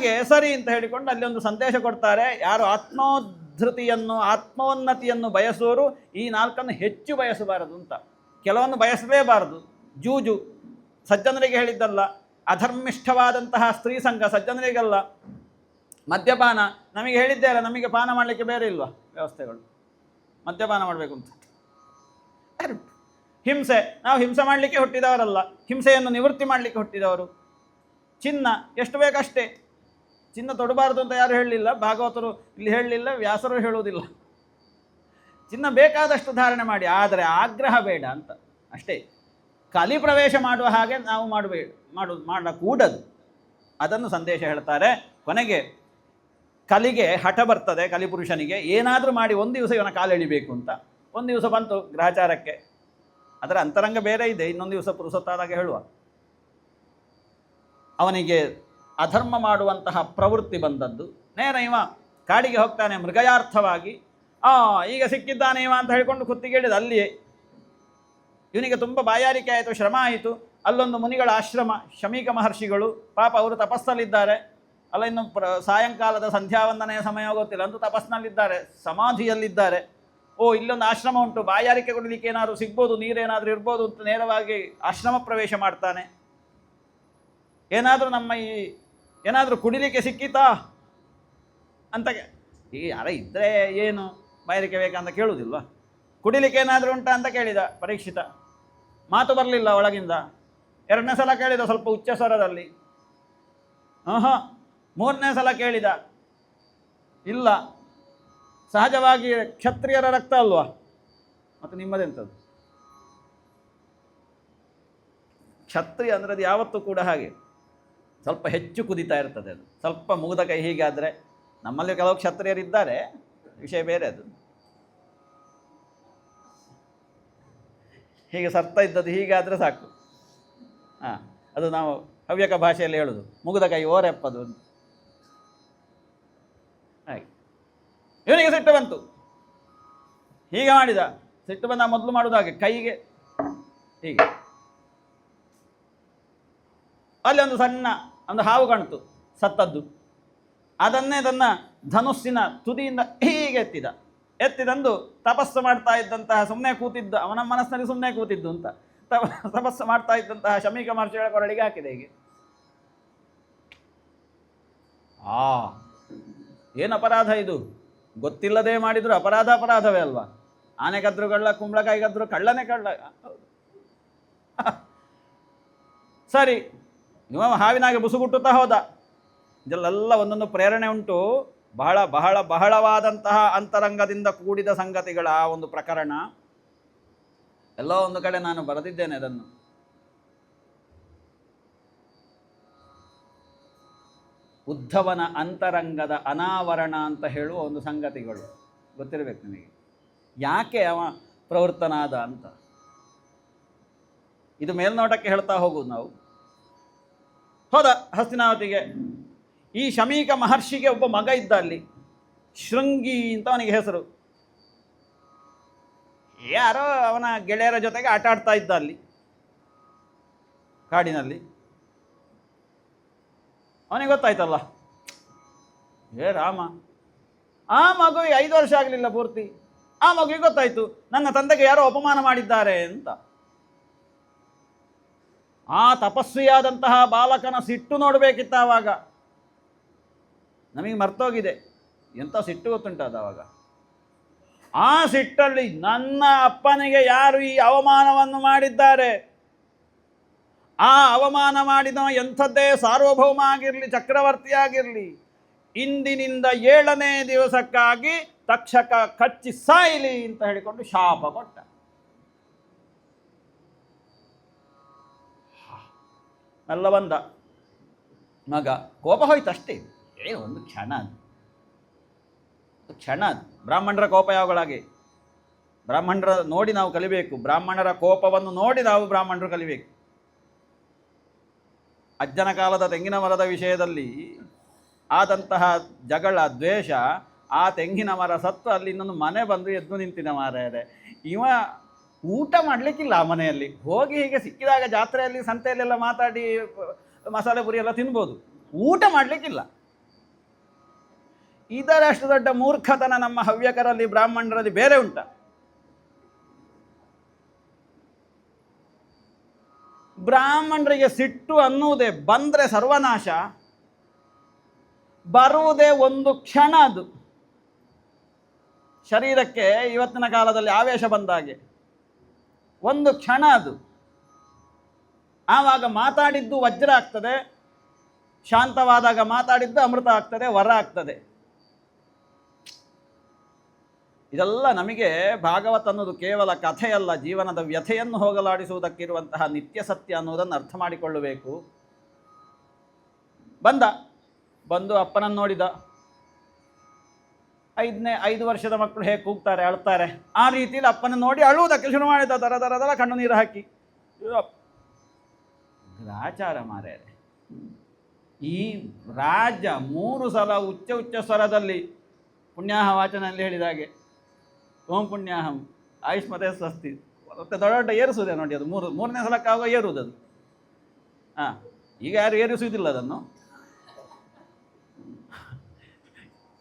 ಹಾಗೆ ಸರಿ ಅಂತ ಹೇಳಿಕೊಂಡು ಅಲ್ಲಿ ಒಂದು ಸಂದೇಶ ಕೊಡ್ತಾರೆ. ಯಾರು ಆತ್ಮೋದ್ಧತಿಯನ್ನು ಆತ್ಮೋನ್ನತಿಯನ್ನು ಬಯಸುವವರು ಈ ನಾಲ್ಕನ್ನು ಹೆಚ್ಚು ಬಯಸಬಾರದು ಅಂತ. ಕೆಲವನ್ನು ಬಯಸಲೇಬಾರದು. ಜೂಜು ಸಜ್ಜನರಿಗೆ ಹೇಳಿದ್ದಲ್ಲ, ಅಧರ್ಮಿಷ್ಠವಾದಂತಹ ಸ್ತ್ರೀ ಸಂಘ ಸಜ್ಜನರಿಗಲ್ಲ, ಮದ್ಯಪಾನ ನಮಗೆ ಹೇಳಿದ್ದೇ ಅಲ್ಲ, ನಮಗೆ ಪಾನ ಮಾಡಲಿಕ್ಕೆ ಬೇರೆ ಇಲ್ವಾ ವ್ಯವಸ್ಥೆಗಳು, ಮದ್ಯಪಾನ ಮಾಡಬೇಕು ಅಂತ. ಹಿಂಸೆ, ನಾವು ಹಿಂಸೆ ಮಾಡಲಿಕ್ಕೆ ಹುಟ್ಟಿದವರಲ್ಲ, ಹಿಂಸೆಯನ್ನು ನಿವೃತ್ತಿ ಮಾಡಲಿಕ್ಕೆ ಹುಟ್ಟಿದವರು. ಚಿನ್ನ ಎಷ್ಟು ಬೇಕಷ್ಟೇ, ಚಿನ್ನ ತೊಡಬಾರದು ಅಂತ ಯಾರು ಹೇಳಲಿಲ್ಲ, ಭಾಗವತರು ಇಲ್ಲಿ ಹೇಳಲಿಲ್ಲ, ವ್ಯಾಸರು ಹೇಳುವುದಿಲ್ಲ. ಚಿನ್ನ ಬೇಕಾದಷ್ಟು ಧಾರಣೆ ಮಾಡಿ, ಆದರೆ ಆಗ್ರಹ ಬೇಡ ಅಂತ ಅಷ್ಟೇ. ಕಲಿ ಪ್ರವೇಶ ಮಾಡುವ ಹಾಗೆ ನಾವು ಮಾಡಕೂಡದು, ಅದನ್ನು ಸಂದೇಶ ಹೇಳ್ತಾರೆ. ಕೊನೆಗೆ ಕಲಿಗೆ ಹಠ ಬರ್ತದೆ, ಕಲಿಪುರುಷನಿಗೆ ಏನಾದರೂ ಮಾಡಿ ಒಂದು ದಿವಸ ಇವನ ಕಾಲೆಳಿಬೇಕು ಅಂತ. ಒಂದು ದಿವಸ ಬಂತು ಗ್ರಹಚಾರಕ್ಕೆ, ಅದರ ಅಂತರಂಗ ಬೇರೆ ಇದೆ, ಇನ್ನೊಂದು ದಿವಸ ಪುರುಸೊತ್ತಾದಾಗ ಹೇಳುವ. ಅವನಿಗೆ ಅಧರ್ಮ ಮಾಡುವಂತಹ ಪ್ರವೃತ್ತಿ ಬಂದದ್ದು. ನೇರ ಇವ ಕಾಡಿಗೆ ಹೋಗ್ತಾನೆ ಮೃಗಯಾರ್ಥವಾಗಿ. ಈಗ ಸಿಕ್ಕಿದ್ದಾನೆ ಇವ ಅಂತ ಹೇಳಿಕೊಂಡು ಕುತ್ತಿಗೇಳಿದ. ಅಲ್ಲಿಯೇ ಇವನಿಗೆ ತುಂಬ ಬಾಯಾರಿಕೆ ಆಯಿತು, ಶ್ರಮ ಆಯಿತು. ಅಲ್ಲೊಂದು ಮುನಿಗಳ ಆಶ್ರಮ, ಶಮೀಕ ಮಹರ್ಷಿಗಳು, ಪಾಪ ಅವರು ತಪಸ್ಸಲ್ಲಿದ್ದಾರೆ. ಅಲ್ಲ, ಇನ್ನು ಸಾಯಂಕಾಲದ ಸಂಧ್ಯಾವಂದನೆಯ ಸಮಯ ಗೊತ್ತಿಲ್ಲ, ಅಂತೂ ತಪಸ್ಸಿನಲ್ಲಿದ್ದಾರೆ, ಸಮಾಧಿಯಲ್ಲಿದ್ದಾರೆ. ಇಲ್ಲೊಂದು ಆಶ್ರಮ ಉಂಟು, ಬಾಯಾರಿಕೆ ಕೊಡಲಿಕ್ಕೆ ಏನಾದರೂ ಸಿಗ್ಬೋದು, ನೀರೇನಾದರೂ ಇರ್ಬೋದು ಅಂತ ನೇರವಾಗಿ ಆಶ್ರಮ ಪ್ರವೇಶ ಮಾಡ್ತಾನೆ. ಏನಾದರೂ ಏನಾದರೂ ಕುಡಿಲಿಕ್ಕೆ ಸಿಕ್ಕಿತಾ ಅಂತ ಯಾರ ಇದ್ದರೆ ಏನು ಬಾಯಾರಿಕೆ ಬೇಕಂತ ಕೇಳುವುದಿಲ್ವ? ಕುಡಿಲಿಕ್ಕೆ ಏನಾದರೂ ಉಂಟಾ ಅಂತ ಕೇಳಿದ ಪರೀಕ್ಷಿತ. ಮಾತು ಬರಲಿಲ್ಲ ಒಳಗಿಂದ. ಎರಡನೇ ಸಲ ಕೇಳಿದ ಸ್ವಲ್ಪ ಉಚ್ಚ ಸ್ವರದಲ್ಲಿ. ಮೂರನೇ ಸಲ ಕೇಳಿದ, ಇಲ್ಲ. ಸಹಜವಾಗಿ ಕ್ಷತ್ರಿಯರ ರಕ್ತ ಅಲ್ವಾ, ಮತ್ತು ನಿಮ್ಮದೆಂಥದ್ದು? ಕ್ಷತ್ರಿಯ ಅಂದರೆ ಅದು ಯಾವತ್ತೂ ಕೂಡ ಹಾಗೆ ಸ್ವಲ್ಪ ಹೆಚ್ಚು ಕುದಿತಾ ಇರ್ತದೆ. ಅದು ಸ್ವಲ್ಪ ಮುಗಿದ ಕೈ ಹೀಗಾದರೆ, ನಮ್ಮಲ್ಲಿ ಕೆಲವು ಕ್ಷತ್ರಿಯರಿದ್ದಾರೆ, ವಿಷಯ ಬೇರೆ. ಅದು ಹೀಗೆ ಸರ್ತಾ ಇದ್ದದ್ದು ಹೀಗಾದರೆ ಸಾಕು. ಅದು ನಾವು ಹವ್ಯಕ ಭಾಷೆಯಲ್ಲಿ ಹೇಳೋದು, ಮುಗಿದ ಕೈ ಓರೆಪ್ಪದು ಅಂತ. ಹಾಗೆ ಇವನಿಗೆ ಸಿಟ್ಟು ಬಂತು, ಹೀಗೆ ಮಾಡಿದ. ಸಿಟ್ಟು ಬಂದ ಮೊದಲು ಮಾಡೋದು ಹಾಗೆ, ಕೈಗೆ ಹೀಗೆ. ಅಲ್ಲಿ ಒಂದು ಸಣ್ಣ ಒಂದು ಹಾವು ಕಾಣ್ತು, ಸತ್ತದ್ದು. ಅದನ್ನೇ ತನ್ನ ಧನುಸ್ಸಿನ ತುದಿಯಿಂದ ಹೀಗೆ ಎತ್ತಿದಂದು ತಪಸ್ಸು ಮಾಡ್ತಾ ಇದ್ದಂತಹ, ಸುಮ್ಮನೆ ಕೂತಿದ್ದ, ಅವನ ಮನಸ್ಸಿನಲ್ಲಿ ಸುಮ್ಮನೆ ಕೂತಿದ್ದು ಅಂತ ತಪಸ್ಸು ಮಾಡ್ತಾ ಇದ್ದಂತಹ ಶಮೀಕ ಮಹರ್ಷಿಗಳ ಕೊರಳಿಗೆ ಹಾಕಿದೆ ಹೀಗೆ. ಏನು ಅಪರಾಧ ಇದು? ಗೊತ್ತಿಲ್ಲದೆ ಮಾಡಿದ್ರು ಅಪರಾಧವೇ ಅಲ್ವಾ? ಆನೆ ಗದ್ರು ಕಳ್ಳ, ಕುಂಬಳಕಾಯಿ ಗದ್ರು ಕಳ್ಳನೇ ಕಳ್ಳ. ಸರಿ, ಇವ ಹಾವಿನಾಗೆ ಬುಸುಗುಟ್ಟುತ್ತಾ ಹೋದ. ಇದರಲ್ಲೆಲ್ಲ ಒಂದೊಂದು ಪ್ರೇರಣೆ ಉಂಟು. ಬಹಳ ಬಹಳ ಬಹಳವಾದಂತಹ ಅಂತರಂಗದಿಂದ ಕೂಡಿದ ಸಂಗತಿಗಳ ಒಂದು ಪ್ರಕರಣ. ಎಲ್ಲೋ ಒಂದು ಕಡೆ ನಾನು ಬರೆದಿದ್ದೇನೆ ಅದನ್ನು. ಉದ್ಧವನ ಅಂತರಂಗದ ಅನಾವರಣ ಅಂತ ಹೇಳುವ ಒಂದು ಸಂಗತಿಗಳು ಗೊತ್ತಿರಬೇಕು ನಿಮಗೆ. ಯಾಕೆ ಅವ ಪ್ರವೃತ್ತನಾದ ಅಂತ ಇದು ಮೇಲ್ನೋಟಕ್ಕೆ ಹೇಳ್ತಾ ಹೋಗುವುದು ನಾವು. ಹೋದ ಹಸ್ತಿನಾವತಿಗೆ. ಈ ಶಮೀಕ ಮಹರ್ಷಿಗೆ ಒಬ್ಬ ಮಗ ಇದ್ದ ಅಲ್ಲಿ, ಶೃಂಗಿ ಅಂತ ಅವನಿಗೆ ಹೆಸರು. ಯಾರೋ ಅವನ ಗೆಳೆಯರ ಜೊತೆಗೆ ಆಟ ಆಡ್ತಾ ಇದ್ದ ಅಲ್ಲಿ ಕಾಡಿನಲ್ಲಿ. ಅವನಿಗೆ ಗೊತ್ತಾಯ್ತಲ್ಲ, ರಾಮ, ಆ ಮಗುವಿಗೆ 5 ವರ್ಷ ಆಗಲಿಲ್ಲ ಪೂರ್ತಿ. ಆ ಮಗುವಿಗೆ ಗೊತ್ತಾಯ್ತು ನನ್ನ ತಂದೆಗೆ ಯಾರೋ ಅಪಮಾನ ಮಾಡಿದ್ದಾರೆ ಅಂತ. ಆ ತಪಸ್ವಿಯಾದಂತಹ ಬಾಲಕನ ಸಿಟ್ಟು ನೋಡಬೇಕಿತ್ತ ಆವಾಗ. ನಮಗೆ ಮರ್ತೋಗಿದೆ ಎಂಥ ಸಿಟ್ಟು ಗೊತ್ತುಂಟದು ಆವಾಗ. ಆ ಸಿಟ್ಟಲ್ಲಿ ನನ್ನ ಅಪ್ಪನಿಗೆ ಯಾರು ಈ ಅವಮಾನವನ್ನು ಮಾಡಿದ್ದಾರೆ, ಆ ಅವಮಾನ ಮಾಡಿದ ಎಂಥದ್ದೇ ಸಾರ್ವಭೌಮ ಆಗಿರಲಿ, ಚಕ್ರವರ್ತಿ ಆಗಿರಲಿ, ಇಂದಿನಿಂದ 7ನೇ ದಿವಸಕ್ಕಾಗಿ ತಕ್ಷಕ ಕಚ್ಚಿ ಸಾಯಲಿ ಅಂತ ಹೇಳಿಕೊಂಡು ಶಾಪ ಕೊಟ್ಟ. ಎಲ್ಲ ಬಂದ ಮಗ, ಕೋಪ ಹೋಯ್ತಷ್ಟೇ. ಒಂದು ಕ್ಷಣ ಅದು ಬ್ರಾಹ್ಮಣರ ಕೋಪ ಯಾವಾಗಲಾಗೆ, ಬ್ರಾಹ್ಮಣರ ನೋಡಿ ನಾವು ಕಲಿಬೇಕು. ಬ್ರಾಹ್ಮಣರ ಕೋಪವನ್ನು ನೋಡಿ ನಾವು ಬ್ರಾಹ್ಮಣರು ಕಲಿಬೇಕು. ಅಜ್ಜನ ಕಾಲದ ತೆಂಗಿನ ಮರದ ವಿಷಯದಲ್ಲಿ ಆದಂತಹ ಜಗಳ, ದ್ವೇಷ, ಆ ತೆಂಗಿನ ಮರ ಸತ್ತು ಅಲ್ಲಿ ಇನ್ನೊಂದು ಮನೆ ಬಂದು ಎದ್ದು ನಿಂತಿನ ಮಾರಾಯರೆ. ಇವ ಊಟ ಮಾಡಲಿಕ್ಕಿಲ್ಲ ಆ ಮನೆಯಲ್ಲಿ. ಹೋಗಿ ಹೀಗೆ ಸಿಕ್ಕಿದಾಗ ಜಾತ್ರೆಯಲ್ಲಿ ಸಂತೆಯಲ್ಲೆಲ್ಲ ಮಾತಾಡಿ ಮಸಾಲೆ ಪುರಿ ಎಲ್ಲ ತಿನ್ಬೋದು, ಊಟ ಮಾಡಲಿಕ್ಕಿಲ್ಲ. ಇದರಷ್ಟು ದೊಡ್ಡ ಮೂರ್ಖತನ ನಮ್ಮ ಹವ್ಯಕರಲ್ಲಿ ಬ್ರಾಹ್ಮಣರಲ್ಲಿ ಬೇರೆ ಉಂಟ? ಬ್ರಾಹ್ಮಣರಿಗೆ ಸಿಟ್ಟು ಅನ್ನುವುದೇ ಬಂದರೆ ಸರ್ವನಾಶ, ಬರುವುದೇ ಒಂದು ಕ್ಷಣ. ಅದು ಶರೀರಕ್ಕೆ ಇವತ್ತಿನ ಕಾಲದಲ್ಲಿ ಆವೇಶ ಬಂದಾಗೆ ಒಂದು ಕ್ಷಣ ಅದು. ಆವಾಗ ಮಾತಾಡಿದ್ದು ವಜ್ರ ಆಗ್ತದೆ, ಶಾಂತವಾದಾಗ ಮಾತಾಡಿದ್ದು ಅಮೃತ ಆಗ್ತದೆ, ವರ ಆಗ್ತದೆ. ಇದೆಲ್ಲ ನಮಗೆ ಭಾಗವತ ಅನ್ನೋದು ಕೇವಲ ಕಥೆಯಲ್ಲ, ಜೀವನದ ವ್ಯಥೆಯನ್ನು ಹೋಗಲಾಡಿಸುವುದಕ್ಕಿರುವಂತಹ ನಿತ್ಯ ಸತ್ಯ ಅನ್ನೋದನ್ನು ಅರ್ಥ ಮಾಡಿಕೊಳ್ಳಬೇಕು. ಬಂದು ಅಪ್ಪನನ್ನು ನೋಡಿದ. 5 ವರ್ಷದ ಮಕ್ಕಳು ಹೇಗೆ ಕೂಗ್ತಾರೆ, ಅಳ್ತಾರೆ, ಆ ರೀತಿಯಲ್ಲಿ ಅಪ್ಪನ ನೋಡಿ ಅಳುವುದಕ್ಕೆ ಶುರು ಮಾಡಿದ. ದರ ದರ ದರ ಕಣ್ಣು ನೀರು ಹಾಕಿ. ಗ್ರಾಚಾರ ಮಾರ್ಯಾರೆ. ಈ ರಾಜ 3 ಸಲ ಉಚ್ಚ ಸ್ವರದಲ್ಲಿ ಪುಣ್ಯಾಹ ವಾಚನಲ್ಲಿ ಹೇಳಿದ ಹಾಗೆ, ಓಂ ಪುಣ್ಯಾಹಂ ಆಯುಷ್ಮತೆ ಸ್ವಸ್ತಿ, ಮತ್ತೆ ದೊಡ್ಡ ಏರಿಸುವುದೇ ನೋಡಿ. ಅದು ಮೂರನೇ ಸಲಕ್ಕಾಗುವ ಏರುವುದು ಅದು. ಈಗ ಯಾರು ಏರಿಸುವುದಿಲ್ಲ ಅದನ್ನು,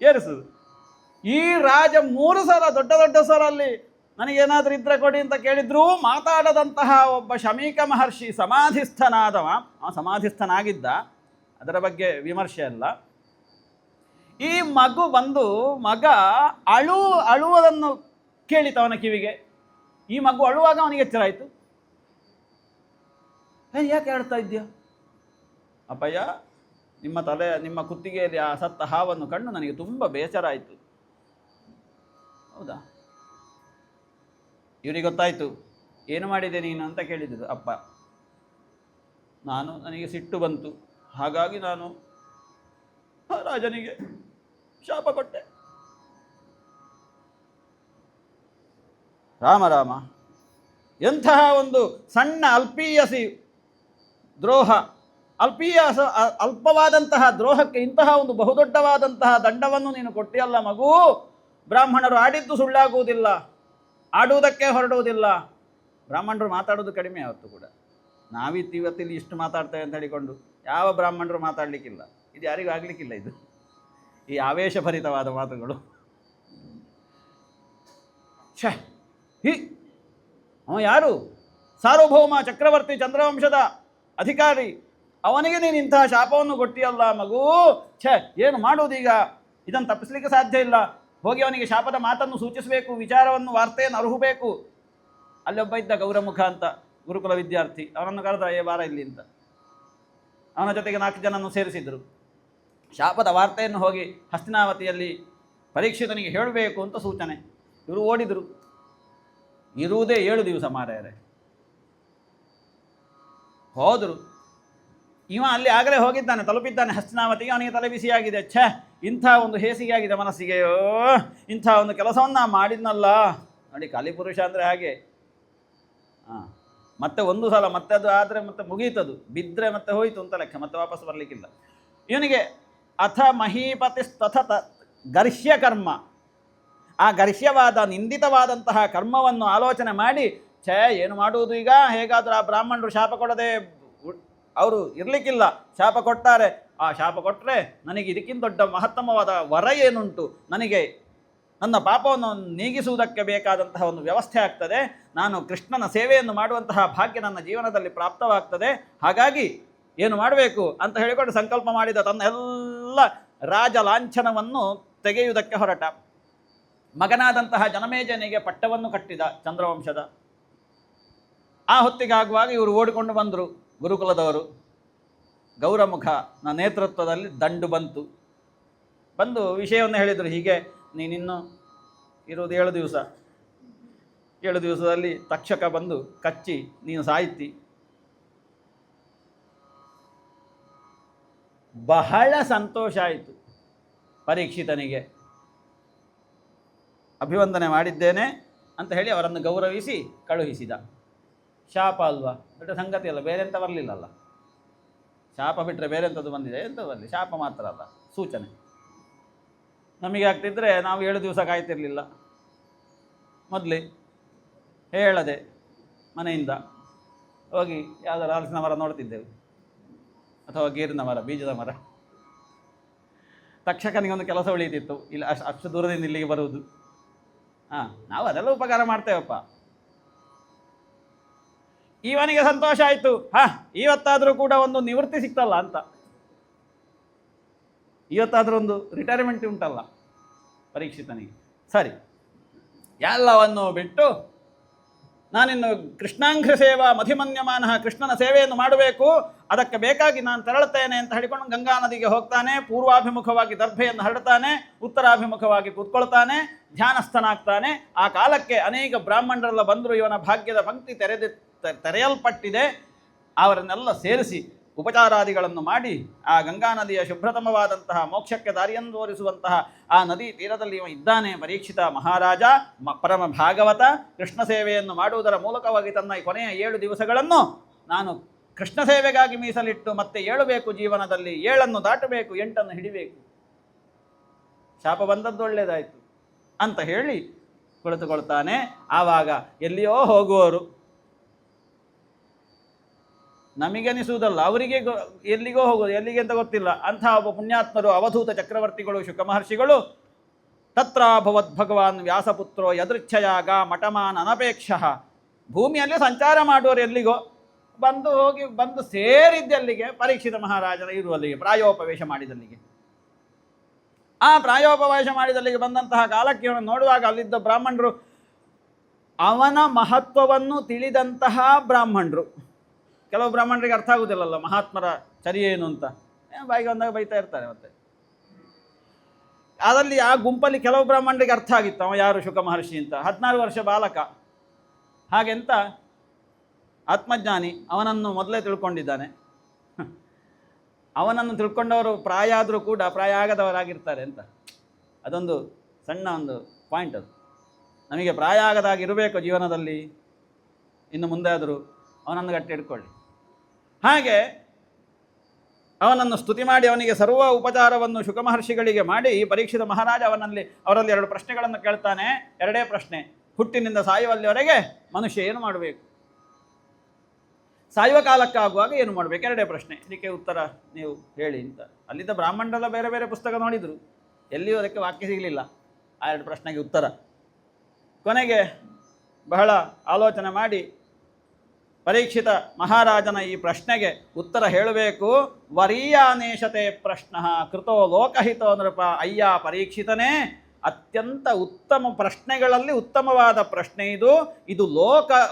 ಏರಿಸುವುದು. ಈ ರಾಜ 3 ಸಲ ದೊಡ್ಡ ಸ್ವರಲ್ಲಿ ನನಗೇನಾದರೂ ಇದ್ರೆ ಕೊಡಿ ಅಂತ ಕೇಳಿದ್ರೂ ಮಾತಾಡದಂತಹ ಒಬ್ಬ ಶಮೀಕ ಮಹರ್ಷಿ ಸಮಾಧಿಸ್ಥನಾದವ. ಸಮಾಧಿಸ್ಥನಾಗಿದ್ದ, ಅದರ ಬಗ್ಗೆ ವಿಮರ್ಶೆ ಅಲ್ಲ. ಈ ಮಗ ಅಳುವುದನ್ನು ಕೇಳಿತವನ ಕಿವಿಗೆ. ಈ ಮಗು ಅಳುವಾಗ ಅವನಿಗೆ ಎಚ್ಚರ ಆಯಿತು. ಯಾಕೆ ಆಡ್ತಾ ಇದ್ಯಾ? ಅಪ್ಪಯ್ಯ, ನಿಮ್ಮ ಕುತ್ತಿಗೆಯಲ್ಲಿ ಆ ಸತ್ತ ಹಾವನ್ನು ಕಂಡು ನನಗೆ ತುಂಬ ಬೇಸರ ಆಯಿತು. ಹೌದಾ? ಇವರಿಗೆ ಗೊತ್ತಾಯಿತು. ಏನು ಮಾಡಿದೆ ನೀನು ಅಂತ ಕೇಳಿದರು. ಅಪ್ಪ, ನನಗೆ ಸಿಟ್ಟು ಬಂತು, ಹಾಗಾಗಿ ನಾನು ರಾಜನಿಗೆ ಶಾಪ ಕೊಟ್ಟೆ. ರಾಮ, ಎಂತಹ ಒಂದು ಸಣ್ಣ ಅಲ್ಪವಾದಂತಹ ದ್ರೋಹಕ್ಕೆ ಇಂತಹ ಒಂದು ಬಹುದೊಡ್ಡವಾದಂತಹ ದಂಡವನ್ನು ನೀನು ಕೊಟ್ಟಿಯಲ್ಲ ಮಗು. ಬ್ರಾಹ್ಮಣರು ಆಡಿದ್ದು ಸುಳ್ಳಾಗುವುದಿಲ್ಲ, ಆಡುವುದಕ್ಕೆ ಹೊರಡುವುದಿಲ್ಲ. ಬ್ರಾಹ್ಮಣರು ಮಾತಾಡೋದು ಕಡಿಮೆ ಯಾವತ್ತು ಕೂಡ. ಇವತ್ತಿಲ್ಲಿ ಇಷ್ಟು ಮಾತಾಡ್ತೇವೆ ಅಂತ ಹೇಳಿಕೊಂಡು ಯಾವ ಬ್ರಾಹ್ಮಣರು ಮಾತಾಡಲಿಕ್ಕಿಲ್ಲ. ಇದು ಯಾರಿಗೂ ಆಗಲಿಕ್ಕಿಲ್ಲ. ಇದು ಈ ಆವೇಶಭರಿತವಾದ ಮಾತುಗಳು. ಅವ ಯಾರು? ಸಾರ್ವಭೌಮ ಚಕ್ರವರ್ತಿ ಚಂದ್ರವಂಶದ ಅಧಿಕಾರಿ. ಅವನಿಗೆ ನೀನು ಇಂತಹ ಶಾಪವನ್ನು ಕೊಟ್ಟಿಯಲ್ಲ ಮಗು. ಏನು ಮಾಡುವುದೀಗ? ಇದನ್ನು ತಪ್ಪಿಸಲಿಕ್ಕೆ ಸಾಧ್ಯ ಇಲ್ಲ. ಹೋಗಿ ಅವನಿಗೆ ಶಾಪದ ಮಾತನ್ನು ಸೂಚಿಸಬೇಕು, ವಿಚಾರವನ್ನು, ವಾರ್ತೆಯನ್ನು ಅರ್ಹಬೇಕು. ಅಲ್ಲೊಬ್ಬ ಇದ್ದ ಗೌರಮುಖ ಅಂತ, ಗುರುಕುಲ ವಿದ್ಯಾರ್ಥಿ. ಅವನನ್ನು ಕರೆದ, ಬಾರ ಇಲ್ಲಿ ಅಂತ. ಅವನ ಜೊತೆಗೆ 4 ಜನನ್ನು ಸೇರಿಸಿದರು. ಶಾಪದ ವಾರ್ತೆಯನ್ನು ಹೋಗಿ ಹಸ್ತಿನಾವತಿಯಲ್ಲಿ ಪರೀಕ್ಷಿತನಿಗೆ ಹೇಳಬೇಕು ಅಂತ ಸೂಚನೆ. ಇವರು ಓಡಿದರು. ಇರುವುದೇ 7 ದಿವಸ ಮಾರಾಯರೆ. ಹೋದರು. ಇವ ಅಲ್ಲಿ ಆಗಲೇ ಹೋಗಿದ್ದಾನೆ, ತಲುಪಿದ್ದಾನೆ ಹಸ್ತಿನಾವತಿಗೆ. ಅವನಿಗೆ ತಲೆ ಬಿಸಿಯಾಗಿದೆ. ಇಂಥ ಒಂದು ಹೇಸಿಗೆ ಆಗಿದೆ ಮನಸ್ಸಿಗೆಯೋ, ಇಂಥ ಒಂದು ಕೆಲಸವನ್ನು ಮಾಡಿದ್ನಲ್ಲ. ನೋಡಿ, ಕಲಿಪುರುಷ ಅಂದರೆ ಹಾಗೆ. ಮತ್ತೆ ಒಂದು ಸಲ ಮತ್ತೆ ಅದು ಆದರೆ ಮತ್ತೆ ಮುಗೀತದು. ಬಿದ್ದರೆ ಮತ್ತೆ ಹೋಯಿತು ಅಂತ ಲೆಕ್ಕ, ಮತ್ತೆ ವಾಪಸ್ ಬರಲಿಕ್ಕಿಲ್ಲ. ಇವನಿಗೆ ಅಥ ಮಹೀಪತಿಸ್ತಥ ಗರ್ಹ್ಯ ಕರ್ಮ, ಆ ಗರ್ಹ್ಯವಾದ ನಿಂದಿತವಾದಂತಹ ಕರ್ಮವನ್ನು ಆಲೋಚನೆ ಮಾಡಿ, ಏನು ಮಾಡುವುದು ಈಗ? ಹೇಗಾದರೂ ಆ ಬ್ರಾಹ್ಮಣರು ಶಾಪ ಕೊಡದೆ ಅವರು ಇರಲಿಕ್ಕಿಲ್ಲ. ಶಾಪ ಕೊಡ್ತಾರೆ. ಆ ಶಾಪ ಕೊಟ್ಟರೆ ನನಗೆ ಇದಕ್ಕಿಂತ ದೊಡ್ಡ ಮಹತ್ತಮವಾದ ವರ ಏನುಂಟು? ನನಗೆ ನನ್ನ ಪಾಪವನ್ನು ನೀಗಿಸುವುದಕ್ಕೆ ಬೇಕಾದಂತಹ ಒಂದು ವ್ಯವಸ್ಥೆ ಆಗ್ತದೆ. ನಾನು ಕೃಷ್ಣನ ಸೇವೆಯನ್ನು ಮಾಡುವಂತಹ ಭಾಗ್ಯ ನನ್ನ ಜೀವನದಲ್ಲಿ ಪ್ರಾಪ್ತವಾಗ್ತದೆ. ಹಾಗಾಗಿ ಏನು ಮಾಡಬೇಕು ಅಂತ ಹೇಳಿಕೊಂಡು ಸಂಕಲ್ಪ ಮಾಡಿದ. ತನ್ನ ಎಲ್ಲ ರಾಜ ಲಾಂಛನವನ್ನು ತೆಗೆಯುವುದಕ್ಕೆ ಹೊರಟ. ಮಗನಾದಂತಹ ಜನಮೇಜನಿಗೆ ಪಟ್ಟವನ್ನು ಕಟ್ಟಿದ ಚಂದ್ರವಂಶದ. ಆ ಹೊತ್ತಿಗಾಗುವಾಗ ಇವರು ಓಡಿಕೊಂಡು ಬಂದರು ಗುರುಕುಲದವರು. ಗೌರಮುಖನ ನೇತೃತ್ವದಲ್ಲಿ ದಂಡು ಬಂದು ವಿಷಯವನ್ನು ಹೇಳಿದರು. ಹೀಗೆ ನೀನಿನ್ನು ಇರುವುದು 7 ದಿವಸ. 7 ದಿವಸದಲ್ಲಿ ತಕ್ಷಕ ಬಂದು ಕಚ್ಚಿ ನೀನು ಸಾಯ್ತಿ. ಬಹಳ ಸಂತೋಷ ಆಯಿತು ಪರೀಕ್ಷಿತನಿಗೆ. ಅಭಿವಂದನೆ ಮಾಡಿದ್ದೇನೆ ಅಂತ ಹೇಳಿ ಅವರನ್ನು ಗೌರವಿಸಿ ಕಳುಹಿಸಿದ. ಶಾಪ ಅಲ್ವಾ, ದೊಡ್ಡ ಸಂಗತಿ ಅಲ್ಲ, ಬೇರೆ ಎಂತ ಬರಲಿಲ್ಲಲ್ಲ. ಶಾಪ ಬಿಟ್ಟರೆ ಬೇರೆ ಎಂಥದ್ದು ಬಂದಿದೆ? ಎಂತ ಬರಲಿ, ಶಾಪ ಮಾತ್ರ ಅಲ್ಲ, ಸೂಚನೆ. ನಮಗೆ ಆಗ್ತಿದ್ರೆ ನಾವು 7 ದಿವಸ ಕಾಯ್ತಿರಲಿಲ್ಲ. ಮೊದಲೇ ಹೇಳದೆ ಮನೆಯಿಂದ ಹೋಗಿ ಯಾವುದಾದ್ರು ಹಲಸಿನ ಮರ ನೋಡ್ತಿದ್ದೆವು, ಅಥವಾ ಗೇರಿನ ಮರ, ಬೀಜದ ಮರ. ತಕ್ಷಕನಿಗೊಂದು ಕೆಲಸ ಉಳಿದಿತ್ತು, ಇಲ್ಲ ಅಷ್ಟು ದೂರದಿಂದ ಇಲ್ಲಿಗೆ ಬರುವುದು. ನಾವು ಅದೆಲ್ಲ ಉಪಕಾರ ಮಾಡ್ತೇವಪ್ಪ. ಇವನಿಗೆ ಸಂತೋಷ ಆಯಿತು, ಇವತ್ತಾದರೂ ಕೂಡ ಒಂದು ನಿವೃತ್ತಿ ಸಿಕ್ತಲ್ಲ ಅಂತ, ಇವತ್ತಾದರೂ ಒಂದು ರಿಟೈರ್ಮೆಂಟ್ ಉಂಟಲ್ಲ ಪರೀಕ್ಷಿತನಿಗೆ. ಸರಿ, ಎಲ್ಲವನ್ನು ಬಿಟ್ಟು ನಾನಿನ್ನು ಕೃಷ್ಣಾಂಘ್ರ ಸೇವಾ ಮಧಿಮನ್ಯಮಾನ, ಕೃಷ್ಣನ ಸೇವೆಯನ್ನು ಮಾಡಬೇಕು, ಅದಕ್ಕೆ ಬೇಕಾಗಿ ನಾನು ತೆರಳುತ್ತೇನೆ ಅಂತ ಹೇಳಿಕೊಂಡು ಗಂಗಾ ನದಿಗೆ ಹೋಗ್ತಾನೆ. ಪೂರ್ವಾಭಿಮುಖವಾಗಿ ದರ್ಭೆಯನ್ನು ಹರಡ್ತಾನೆ, ಉತ್ತರಾಭಿಮುಖವಾಗಿ ಕೂತ್ಕೊಳ್ತಾನೆ, ಧ್ಯಾನಸ್ಥನಾಗ್ತಾನೆ. ಆ ಕಾಲಕ್ಕೆ ಅನೇಕ ಬ್ರಾಹ್ಮಣರೆಲ್ಲ ಬಂದರು. ಇವನ ಭಾಗ್ಯದ ಪಂಕ್ತಿ ತೆರೆಯಲ್ಪಟ್ಟಿದೆ. ಅವರನ್ನೆಲ್ಲ ಸೇರಿಸಿ ಉಪಚಾರಾದಿಗಳನ್ನು ಮಾಡಿ ಆ ಗಂಗಾ ನದಿಯ ಶುಭ್ರತಮವಾದಂತಹ ಮೋಕ್ಷಕ್ಕೆ ದಾರಿಯನ್ನು ತೋರಿಸುವಂತಹ ಆ ನದಿ ತೀರದಲ್ಲಿ ಇವ ಇದ್ದಾನೆ. ಪರೀಕ್ಷಿತ ಮಹಾರಾಜ ಪರಮ ಭಾಗವತ ಕೃಷ್ಣ ಸೇವೆಯನ್ನು ಮಾಡುವುದರ ಮೂಲಕವಾಗಿ ತನ್ನ ಈ ಕೊನೆಯ 7 ದಿವಸಗಳನ್ನು ನಾನು ಕೃಷ್ಣ ಸೇವೆಗಾಗಿ ಮೀಸಲಿಟ್ಟು ಮತ್ತೆ ಏಳಬೇಕು, ಜೀವನದಲ್ಲಿ 7 ದಾಟಬೇಕು, 8 ಹಿಡಿಬೇಕು. ಶಾಪ ಬಂದದ್ದು ಒಳ್ಳೆಯದಾಯಿತು ಅಂತ ಹೇಳಿ ಕುಳಿತುಕೊಳ್ತಾನೆ. ಆವಾಗ ಎಲ್ಲಿಯೋ ಹೋಗುವವರು, ನಮಗನಿಸುವುದಲ್ಲ, ಅವರಿಗೆ ಎಲ್ಲಿಗೋ ಹೋಗೋದು, ಎಲ್ಲಿಗೆ ಅಂತ ಗೊತ್ತಿಲ್ಲ. ಅಂಥ ಒಬ್ಬ ಪುಣ್ಯಾತ್ಮರು ಅವಧೂತ ಚಕ್ರವರ್ತಿಗಳು ಶುಕ ಮಹರ್ಷಿಗಳು ತತ್ರ ಭವದ್ ಭಗವಾನ್ ವ್ಯಾಸಪುತ್ರೋ ಯದೃಚ್ಛಯಾಗ ಮಠಮಾನ್ ಅನಪೇಕ್ಷ. ಭೂಮಿಯಲ್ಲಿ ಸಂಚಾರ ಮಾಡುವವರು ಎಲ್ಲಿಗೋ ಬಂದು ಸೇರಿದ್ದಲ್ಲಿಗೆ ಪರೀಕ್ಷಿತ ಮಹಾರಾಜನ ಇರುವಲ್ಲಿಗೆ ಪ್ರಾಯೋಪವೇಶ ಮಾಡಿದಲ್ಲಿಗೆ. ಆ ಪ್ರಾಯೋಪವೇಶ ಮಾಡಿದಲ್ಲಿಗೆ ಬಂದಂತಹ ಕಾಲಕ್ಕೆ ಇವನು ನೋಡುವಾಗ ಅಲ್ಲಿದ್ದ ಬ್ರಾಹ್ಮಣರು ಅವನ ಮಹತ್ವವನ್ನು ತಿಳಿದಂತಹ ಬ್ರಾಹ್ಮಣರು. ಕೆಲವು ಬ್ರಾಹ್ಮಣರಿಗೆ ಅರ್ಥ ಆಗುವುದಿಲ್ಲಲ್ಲ ಮಹಾತ್ಮರ ಚರ್ಯೆ ಏನು ಅಂತ, ಬಾಯಿಗೆ ಬಂದಾಗ ಬೈತಾ ಇರ್ತಾರೆ. ಮತ್ತೆ ಅದರಲ್ಲಿ ಆ ಗುಂಪಲ್ಲಿ ಕೆಲವು ಬ್ರಾಹ್ಮಣರಿಗೆ ಅರ್ಥ ಆಗಿತ್ತು ಅವ ಯಾರು ಶುಕ ಮಹರ್ಷಿ ಅಂತ. 14 ವರ್ಷ ಬಾಲಕ, ಹಾಗೆಂತ ಆತ್ಮಜ್ಞಾನಿ, ಅವನನ್ನು ಮೊದಲೇ ತಿಳ್ಕೊಂಡಿದ್ದಾನೆ. ಅವನನ್ನು ತಿಳ್ಕೊಂಡವರು ಪ್ರಾಯ ಆದರೂ ಕೂಡ ಪ್ರಾಯ ಆಗದವರಾಗಿರ್ತಾರೆ ಅಂತ. ಅದೊಂದು ಸಣ್ಣ ಒಂದು ಪಾಯಿಂಟ್. ಅದು ನಮಗೆ ಪ್ರಾಯ ಆಗದಾಗಿರಬೇಕು ಜೀವನದಲ್ಲಿ, ಇನ್ನು ಮುಂದೆ ಆದರೂ ಅವನನ್ನು ಗಟ್ಟಿ ಹಿಡ್ಕೊಳ್ಳಿ. ಹಾಗೆ ಅವನನ್ನು ಸ್ತುತಿ ಮಾಡಿ ಅವನಿಗೆ ಸರ್ವ ಉಪಚಾರವನ್ನು ಶುಕ ಮಹರ್ಷಿಗಳಿಗೆ ಮಾಡಿ ಪರೀಕ್ಷಿತ ಮಹಾರಾಜ ಅವರಲ್ಲಿ 2 ಪ್ರಶ್ನೆಗಳನ್ನು ಕೇಳ್ತಾನೆ. 2 ಪ್ರಶ್ನೆ. ಹುಟ್ಟಿನಿಂದ ಸಾಯುವಲ್ಲಿವರೆಗೆ ಮನುಷ್ಯ ಏನು ಮಾಡಬೇಕು, ಸಾಯುವ ಕಾಲಕ್ಕಾಗುವಾಗ ಏನು ಮಾಡಬೇಕು, 2 ಪ್ರಶ್ನೆ. ಇದಕ್ಕೆ ಉತ್ತರ ನೀವು ಹೇಳಿ ಅಂತ. ಅಲ್ಲಿದ್ದ ಬ್ರಾಹ್ಮಣರೆಲ್ಲ ಬೇರೆ ಬೇರೆ ಪುಸ್ತಕ ನೋಡಿದರು, ಎಲ್ಲಿಯೂ ಅದಕ್ಕೆ ವಾಕ್ಯ ಸಿಗಲಿಲ್ಲ ಆ 2 ಪ್ರಶ್ನೆಗೆ ಉತ್ತರ. ಕೊನೆಗೆ ಬಹಳ ಆಲೋಚನೆ ಮಾಡಿ ಪರೀಕ್ಷಿತ ಮಹಾರಾಜನ ಈ ಪ್ರಶ್ನೆಗೆ ಉತ್ತರ ಹೇಳಬೇಕು. ವರೀಯಾನೇಶತೆ ಪ್ರಶ್ನ ಕೃತೋ ಲೋಕಹಿತೋ ನೃಪ. ಅಯ್ಯ ಪರೀಕ್ಷಿತನೇ, ಅತ್ಯಂತ ಉತ್ತಮ ಪ್ರಶ್ನೆಗಳಲ್ಲಿ ಉತ್ತಮವಾದ ಪ್ರಶ್ನೆ ಇದು. ಇದು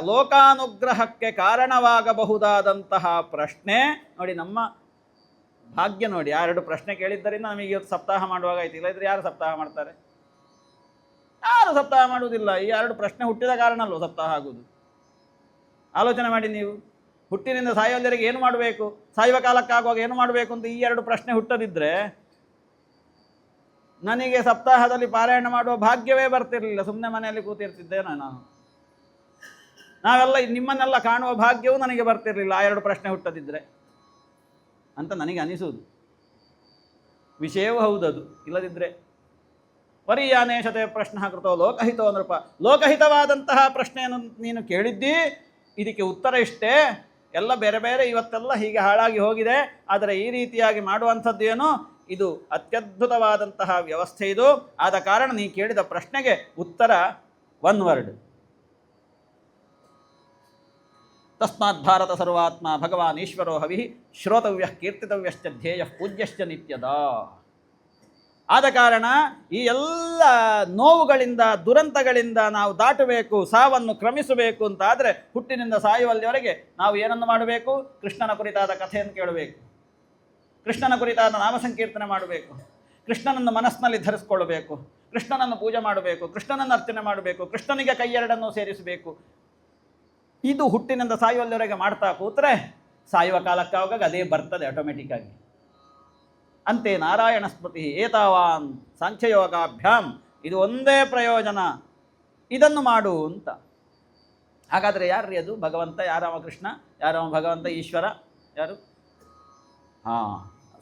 ಲೋಕಾನುಗ್ರಹಕ್ಕೆ ಕಾರಣವಾಗಬಹುದಾದಂತಹ ಪ್ರಶ್ನೆ. ನೋಡಿ ನಮ್ಮ ಭಾಗ್ಯ ನೋಡಿ, 2 ಪ್ರಶ್ನೆ ಕೇಳಿದ್ದರಿಂದ ನಮಗೆ ಇವತ್ತು ಸಪ್ತಾಹ ಮಾಡುವಾಗ ಆಯ್ತು. ಇಲ್ಲದಿದ್ರೆ ಯಾರು ಸಪ್ತಾಹ ಮಾಡ್ತಾರೆ? ಯಾರು ಸಪ್ತಾಹ ಮಾಡುವುದಿಲ್ಲ. ಈ 2 ಪ್ರಶ್ನೆ ಹುಟ್ಟಿದ ಕಾರಣ ಅಲ್ವ ಸಪ್ತಾಹ ಆಗುವುದು. ಆಲೋಚನೆ ಮಾಡಿ ನೀವು, ಹುಟ್ಟಿನಿಂದ ಸಾಯುವವರೆಗೆ ಏನು ಮಾಡಬೇಕು, ಸಾಯುವ ಕಾಲಕ್ಕಾಗುವಾಗ ಏನು ಮಾಡಬೇಕು ಅಂತ ಈ 2 ಪ್ರಶ್ನೆ ಹುಟ್ಟದಿದ್ದರೆ ನನಗೆ ಸಪ್ತಾಹದಲ್ಲಿ ಪಾರಾಯಣ ಮಾಡುವ ಭಾಗ್ಯವೇ ಬರ್ತಿರಲಿಲ್ಲ. ಸುಮ್ಮನೆ ಮನೆಯಲ್ಲಿ ಕೂತಿರ್ತಿದ್ದೇನೆ ನಾನು. ನಾವೆಲ್ಲ ನಿಮ್ಮನ್ನೆಲ್ಲ ಕಾಣುವ ಭಾಗ್ಯವೂ ನನಗೆ ಬರ್ತಿರಲಿಲ್ಲ ಆ 2 ಪ್ರಶ್ನೆ ಹುಟ್ಟದಿದ್ದರೆ ಅಂತ ನನಗೆ ಅನಿಸುವುದು. ವಿಷಯವೂ ಹೌದದು. ಇಲ್ಲದಿದ್ದರೆ ವರೀಯಾನೇಶತೆ ಪ್ರಶ್ನ ಕೃತೋ ಲೋಕಹಿತೋ ನೃಪ. ಲೋಕಹಿತವಾದಂತಹ ಪ್ರಶ್ನೆಯನ್ನು ನೀನು ಕೇಳಿದ್ದೀ, ಇದಕ್ಕೆ ಉತ್ತರ ಇಷ್ಟೇ. ಎಲ್ಲ ಬೇರೆ ಬೇರೆ ಇವತ್ತೆಲ್ಲ ಹೀಗೆ ಹಾಳಾಗಿ ಹೋಗಿದೆ, ಆದರೆ ಈ ರೀತಿಯಾಗಿ ಮಾಡುವಂಥದ್ದು ಏನು, ಇದು ಅತ್ಯದ್ಭುತವಾದಂತಹ ವ್ಯವಸ್ಥೆ ಇದು. ಆದ ಕಾರಣ ನೀ ಕೇಳಿದ ಪ್ರಶ್ನೆಗೆ ಉತ್ತರ 1 ವರ್ಡ್. ತಸ್ಮಾತ್ ಭಾರತ ಸರ್ವಾತ್ಮ ಭಗವಾನ್ ಈಶ್ವರೋ ಹವಿ ಶ್ರೋತವ್ಯ ಕೀರ್ತಿತವ್ಯಶ್ಚ ಧ್ಯೇಯ ಪೂಜ್ಯಶ್ಚ ನಿತ್ಯದ. ಆದ ಕಾರಣ ಈ ಎಲ್ಲ ನೋವುಗಳಿಂದ ದುರಂತಗಳಿಂದ ನಾವು ದಾಟಬೇಕು, ಸಾವನ್ನು ಕ್ರಮಿಸಬೇಕು ಅಂತಾದರೆ ಹುಟ್ಟಿನಿಂದ ಸಾಯುವಲ್ಲಿವರೆಗೆ ನಾವು ಏನನ್ನು ಮಾಡಬೇಕು? ಕೃಷ್ಣನ ಕುರಿತಾದ ಕಥೆಯನ್ನು ಕೇಳಬೇಕು, ಕೃಷ್ಣನ ಕುರಿತಾದ ನಾಮ ಸಂಕೀರ್ತನೆ ಮಾಡಬೇಕು, ಕೃಷ್ಣನನ್ನು ಮನಸ್ಸಿನಲ್ಲಿ ಧರಿಸಿಕೊಳ್ಳಬೇಕು, ಕೃಷ್ಣನನ್ನು ಪೂಜೆ ಮಾಡಬೇಕು, ಕೃಷ್ಣನನ್ನು ಅರ್ಚನೆ ಮಾಡಬೇಕು, ಕೃಷ್ಣನಿಗೆ ಕೈಯೆರಡನ್ನು ಸೇರಿಸಬೇಕು. ಇದು ಹುಟ್ಟಿನಿಂದ ಸಾಯುವಲ್ಲಿವರೆಗೆ ಮಾಡ್ತಾ ಕೂತ್ರೆ ಸಾಯುವ ಕಾಲಕ್ಕಾವಾಗ ಅದೇ ಬರ್ತದೆ ಆಟೋಮೆಟಿಕ್ಕಾಗಿ. ಅಂತೆ ನಾರಾಯಣ ಸ್ಮೃತಿ ಏತಾವಾನ್ ಸಾಂಖ್ಯಯೋಗಾಭ್ಯಾಂ. ಇದು ಒಂದೇ ಪ್ರಯೋಜನ, ಇದನ್ನು ಮಾಡು ಅಂತ. ಹಾಗಾದರೆ ಯಾರ್ರೀ ಅದು? ಭಗವಂತ. ಯಾರವ ಕೃಷ್ಣ, ಯಾರವ ಭಗವಂತ? ಈಶ್ವರ. ಯಾರು?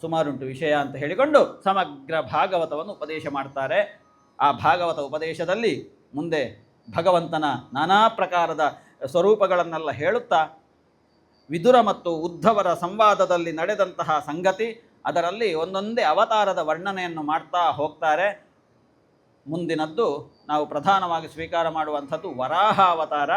ಸುಮಾರುಂಟು ವಿಷಯ ಅಂತ ಹೇಳಿಕೊಂಡು ಸಮಗ್ರ ಭಾಗವತವನ್ನು ಉಪದೇಶ ಮಾಡ್ತಾರೆ. ಆ ಭಾಗವತ ಉಪದೇಶದಲ್ಲಿ ಮುಂದೆ ಭಗವಂತನ ನಾನಾ ಪ್ರಕಾರದ ಸ್ವರೂಪಗಳನ್ನೆಲ್ಲ ಹೇಳುತ್ತಾ ವಿದುರ ಮತ್ತು ಉದ್ಧವರ ಸಂವಾದದಲ್ಲಿ ನಡೆದಂತಹ ಸಂಗತಿ, ಅದರಲ್ಲಿ ಒಂದೊಂದೇ ಅವತಾರದ ವರ್ಣನೆಯನ್ನು ಮಾಡ್ತಾ ಹೋಗ್ತಾರೆ. ಮುಂದಿನದ್ದು ನಾವು ಪ್ರಧಾನವಾಗಿ ಸ್ವೀಕಾರ ಮಾಡುವಂಥದ್ದು ವರಾಹ ಅವತಾರ.